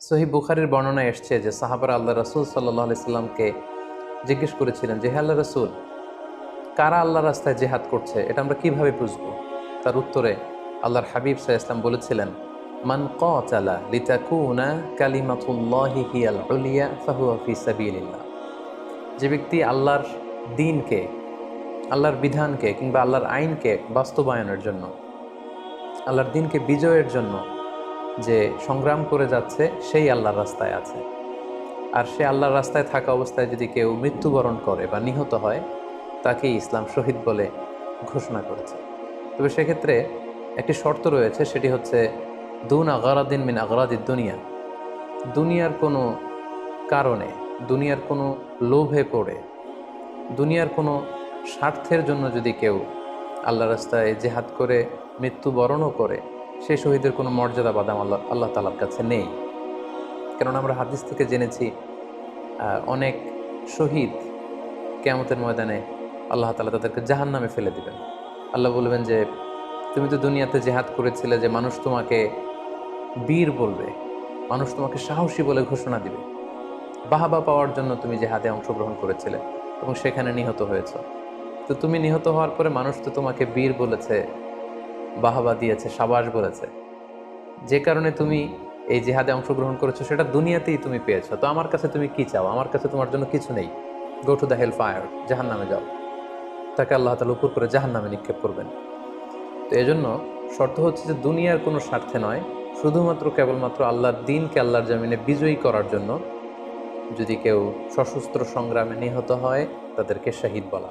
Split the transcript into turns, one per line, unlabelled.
সহিহ বুখারীর বর্ণনায় এসছে যে সাহাবারা আল্লাহ রাসূল সাল্লাল্লাহু আলাইহি সাল্লামকে জিজ্ঞেস করেছিলেন যে, হে আল্লাহ রাসূল, কারা আল্লাহর রাস্তায় জিহাদ করছে এটা আমরা কিভাবে বুঝবো? তার উত্তরে আল্লাহর হাবিব সাল্লাল্লাহু আলাইহি সাল্লাম বলেছিলেন, মান কাতালা লিতাকুনা কালিমাতুল্লাহি হিয়াল উলিয়া ফাহুয়া ফি সাবিলিল্লাহ। যে ব্যক্তি আল্লাহর দ্বীনকে, আল্লাহর বিধানকে কিংবা আল্লাহর আইনকে বাস্তবায়নের জন্য, আল্লাহর দ্বীনকে বিজয়ের জন্য যে সংগ্রাম করে যাচ্ছে, সেই আল্লাহর রাস্তায় আছে। আর সে আল্লাহর রাস্তায় থাকা অবস্থায় যদি কেউ মৃত্যুবরণ করে বা নিহত হয়, তাকে ইসলাম শহীদ বলে ঘোষণা করেছে। তবে সেক্ষেত্রে একটি শর্ত রয়েছে, সেটি হচ্ছে দুন আগারাদিন মিন আগারাদিদ দুনিয়া। দুনিয়ার কোনো কারণে, দুনিয়ার কোনো লোভে পড়ে, দুনিয়ার কোনো স্বার্থের জন্য যদি কেউ আল্লাহ রাস্তায় জেহাদ করে মৃত্যুবরণও করে, সে শহীদের কোনো মর্যাদা বাদাম আল্লাহ তাআলার কাছে নেই। কারণ আমরা হাদিস থেকে জেনেছি অনেক শহীদ কিয়ামতের ময়দানে আল্লাহ তাআলা তাদেরকে জাহান্নামে ফেলে দিবেন। আল্লাহ বলবেন যে, তুমি তো দুনিয়াতে জেহাদ করেছিলে যে মানুষ তোমাকে বীর বলবে, মানুষ তোমাকে সাহসী বলে ঘোষণা দিবে, বাহাবা পাওয়ার জন্য তুমি জেহাদে অংশগ্রহণ করেছিলে এবং সেখানে নিহত হয়েছ। তো তুমি নিহত হওয়ার পরে মানুষ তো তোমাকে বীর বলেছে, বাহাবা দিয়েছে, সাবাস বলেছে। যে কারণে তুমি এই জিহাদে অংশগ্রহণ করেছো সেটা দুনিয়াতেই তুমি পেয়েছো। তো আমার কাছে তুমি কি চাও? আমার কাছে তোমার জন্য কিছু নেই। Go to the hell fire, জাহান্নামে যাও। তাকে আল্লাহ তাআলা উপর করে জাহান্নামে নিক্ষেপ করবেন। তো এজন্য শর্ত হচ্ছে যে দুনিয়ার কোনো স্বার্থে নয়, শুধুমাত্র কেবলমাত্র আল্লাহর দ্বীনকে আল্লাহর জমিনে বিজয়ী করার জন্য যদি কেউ সশস্ত্র সংগ্রামে নিহত হয়, তাদেরকে শহীদ বলা।